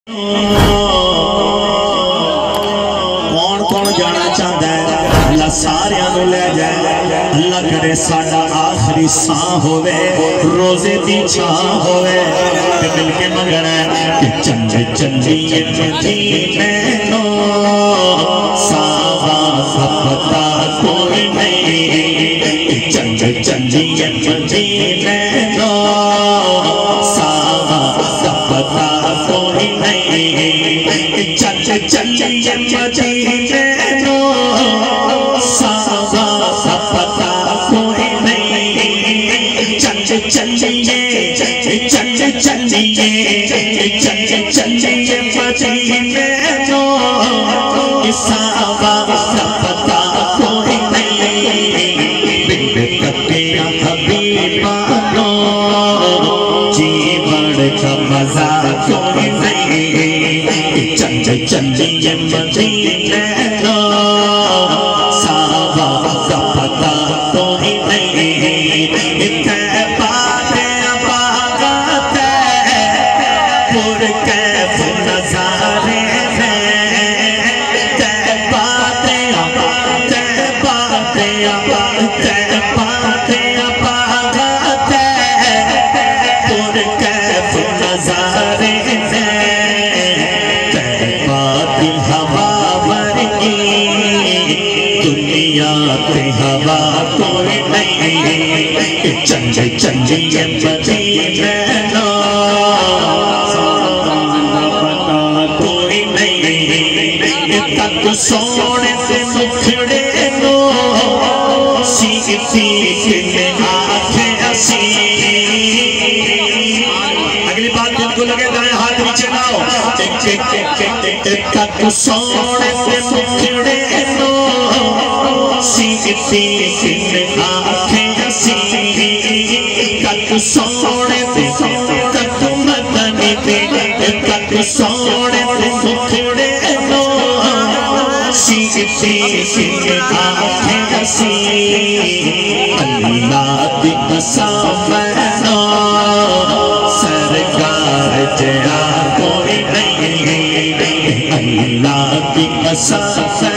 कौन कौन जाना चाहता है अल्लाह सारियां नूं ले जाए। अल्लाह करे साडा आखिरी साह होवे, रोजे दी छां होवे ते मिल के मंगना कि चंगे चंगी मदीने नो सावा पता कोई नहीं। चंगे चंगी मदीने नो सावा पता कोई नहीं। चंगे चंगी मदीने नो सावा पता कोई नहीं। चंगे चंगे चंगे चंगे चंगे चंगे मदीने नो सावा पता कोई नहीं। बिन कतिया हबीबा नो जीवन का मजा कोई नहीं। चंगे चंगे मदीने नो सावा पता कोई नहीं। बाते बागते पुर कैफ नजारे बाते बाते बाते बाते बाते बागते पुर कैफ नजारे बाती हवा वर्गी दुनिया की हवा कोई नहीं। चंगे चंगे मदीने नो कोई नहीं। तक सोने से मुखड़े नो सीखी किने आखे हसी। अगली बात दिल को लगे दाएं हाथ नीचे लाओ। तक सोने से मुखड़े नो सीखी किने आखे हसी। तक सोने से तक मदनी पे तक सोने से मुखड़े नो सीखी किने आखे हसी। अल्लाह दी कसम नो सरकार जया कोई नहीं। अल्लाह की कसम